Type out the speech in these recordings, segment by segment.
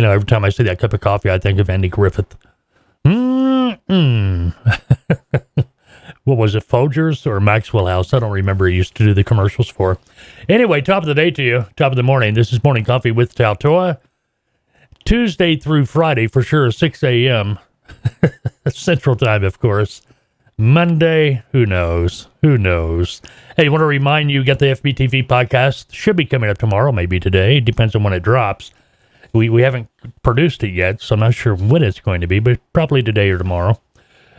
every time I see that cup of coffee, I think of Andy Griffith. What was it, Folgers or Maxwell House? I don't remember. He used to do the commercials for. Anyway, top of the day to you, top of the morning. This is Morning Coffee with TALTOA. Tuesday through Friday, for sure, 6 a.m. Central Time, of course. Monday, who knows? Who knows? Hey, I want to remind you, get the FBTV podcast. Should be coming up tomorrow, maybe today. It depends on when it drops. We haven't produced it yet, so I'm not sure when it's going to be, but probably today or tomorrow.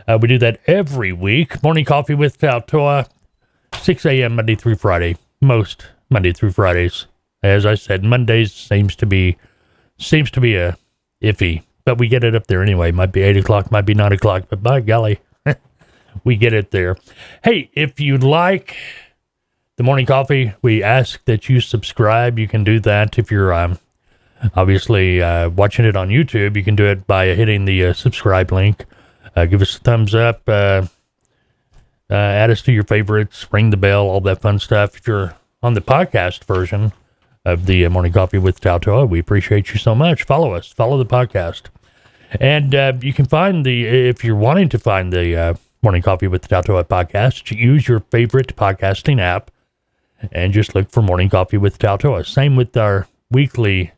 We do that every week. Morning Coffee with TALTOA, 6 a.m. Monday through Friday. Most Monday through Fridays. As I said, Mondays seems to be a iffy, but we get it up there anyway. Might be 8 o'clock, might be 9 o'clock, but by golly, we get it there. Hey, if you like the Morning Coffee, we ask that you subscribe. You can do that if you're obviously watching it on YouTube. You can do it by hitting the subscribe link. Give us a thumbs up, add us to your favorites, ring the bell, all that fun stuff. If you're on the podcast version of the Morning Coffee with TALTOA, we appreciate you so much. Follow us, follow the podcast. And you can find if you're wanting to find the Morning Coffee with TALTOA podcast, use your favorite podcasting app and just look for Morning Coffee with TALTOA. Same with our weekly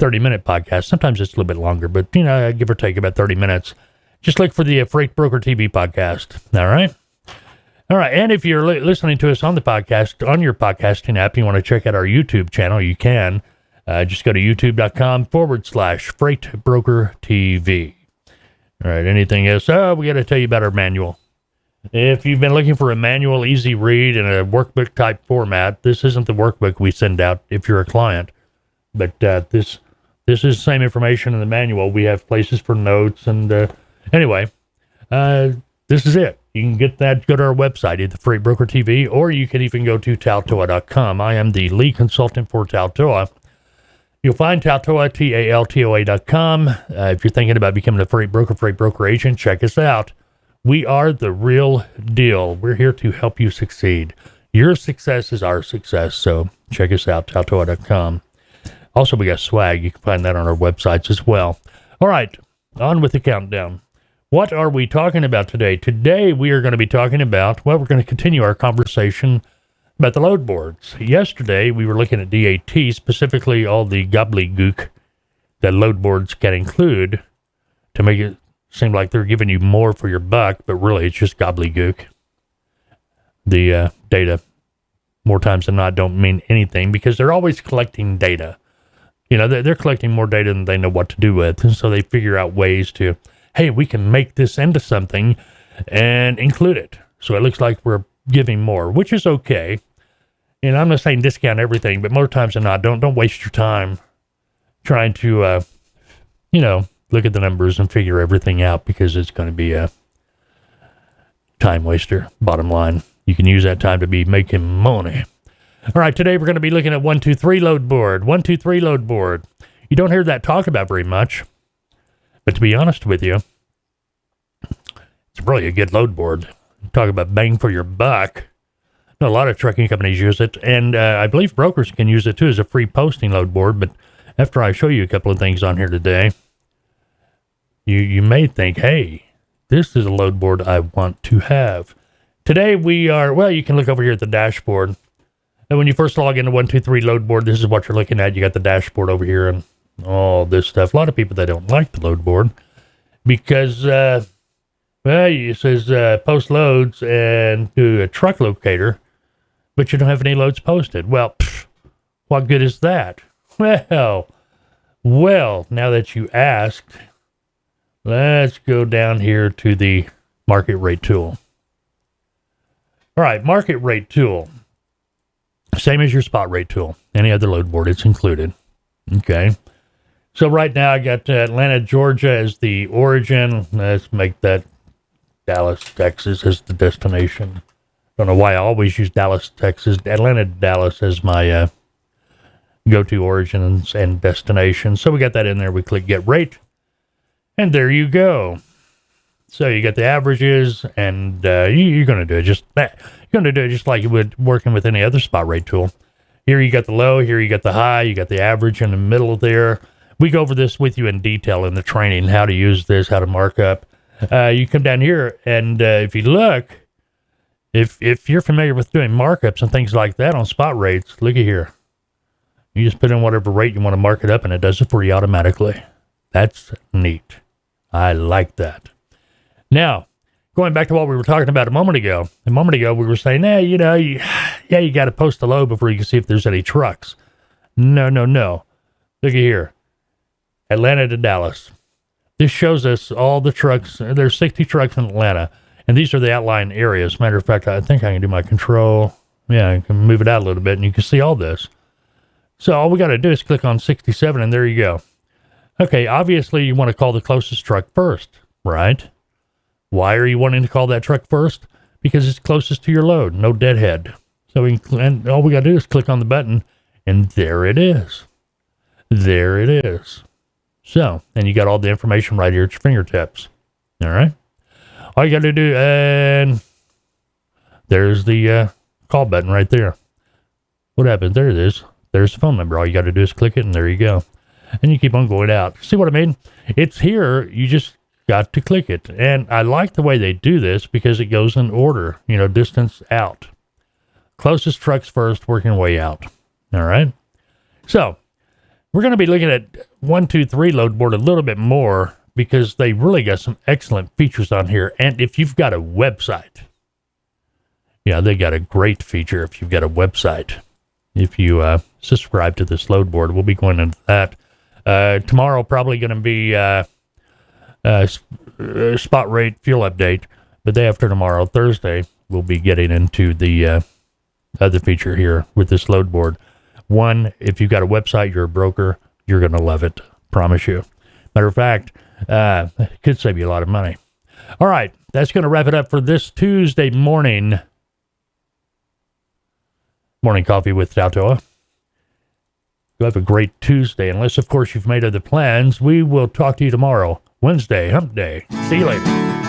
30-minute podcast. Sometimes it's a little bit longer, but, give or take about 30 minutes. Just look for the Freight Broker TV podcast. All right. All right. And if you're listening to us on the podcast, on your podcasting app, you want to check out our YouTube channel, you can. Just go to youtube.com/Freight Broker TV. All right. Anything else? Oh, we got to tell you about our manual. If you've been looking for a manual, easy read in a workbook type format, this isn't the workbook we send out if you're a client. But this is the same information in the manual. We have places for notes and anyway, this is it. You can get that, go to our website, either Freight Broker TV, or you can even go to TALTOA.com. I am the lead consultant for TALTOA. You'll find TALTOA, TALTOA.com. If you're thinking about becoming a freight broker agent, check us out. We are the real deal. We're here to help you succeed. Your success is our success, so check us out, TALTOA.com. Also, we got swag. You can find that on our websites as well. All right, on with the countdown. What are we talking about today? Today, we are going to be talking about, we're going to continue our conversation about the load boards. Yesterday, we were looking at DAT, specifically all the gobbledygook that load boards can include to make it seem like they're giving you more for your buck, but really it's just gobbledygook. The data, more times than not, don't mean anything because they're always collecting data. They're collecting more data than they know what to do with, and so they figure out ways to, hey, we can make this into something and include it. So it looks like we're giving more, which is okay. I'm not saying discount everything, but more times than not, don't waste your time trying to, look at the numbers and figure everything out because it's going to be a time waster, bottom line. You can use that time to be making money. All right, today we're going to be looking at 123 load board. 123 load board. You don't hear that talked about very much. But to be honest with you, it's really a good load board. Talk about bang for your buck. A lot of trucking companies use it, and I believe brokers can use it too as a free posting load board. But after I show you a couple of things on here today, you may think, hey, this is a load board I want to have. Today you can look over here at the dashboard. And when you first log into 123 load board, this is what you're looking at. You got the dashboard over here and all this stuff. A lot of people, they don't like the load board because, it says post loads and do a truck locator, but you don't have any loads posted. Well, what good is that? Well, now that you asked, let's go down here to the market rate tool. All right, market rate tool. Same as your spot rate tool. Any other load board, it's included. Okay. So right now I got Atlanta, Georgia as the origin. Let's make that Dallas, Texas as the destination. Don't know why I always use Dallas, Texas. Atlanta, Dallas as my go-to origins and destination. So we got that in there. We click get rate. And there you go. So you got the averages, and you're going to do it just like you would working with any other spot rate tool. Here you got the low, here you got the high, you got the average in the middle there. We go over this with you in detail in the training, how to use this, how to mark up. You come down here, and if you look, if you're familiar with doing markups and things like that on spot rates, look at here. You just put in whatever rate you want to mark it up, and it does it for you automatically. That's neat. I like that. Now, going back to what we were talking about a moment ago. A moment ago, we were saying, you got to post a load before you can see if there's any trucks. No. Look at here. Atlanta to Dallas. This shows us all the trucks. There's 60 trucks in Atlanta, and these are the outlying areas. Matter of fact, I think I can do my control. Yeah, I can move it out a little bit, and you can see all this. So all we got to do is click on 67, and there you go. Okay, obviously you want to call the closest truck first, right? Why are you wanting to call that truck first? Because it's closest to your load, no deadhead. So and all we got to do is click on the button, and there it is. There it is. So, and you got all the information right here at your fingertips. All right? All you got to do, and there's the call button right there. What happened? There it is. There's the phone number. All you got to do is click it, and there you go. And you keep on going out. See what I mean? It's here. You just got to click it. And I like the way they do this because it goes in order, distance out. Closest trucks first, working way out. All right? So, we're going to be looking at 1, 2, 3 load board a little bit more because they really got some excellent features on here. And if you've got a website, they got a great feature if you've got a website. If you subscribe to this load board, we'll be going into that. Tomorrow, probably going to be spot rate fuel update. The day after tomorrow, Thursday, we'll be getting into the other feature here with this load board. One, if you've got a website, you're a broker, you're going to love it. Promise you. Matter of fact, it could save you a lot of money. All right, that's going to wrap it up for this Tuesday morning. Morning coffee with TALTOA. You have a great Tuesday. Unless, of course, you've made other plans. We will talk to you tomorrow, Wednesday, hump day. See you later.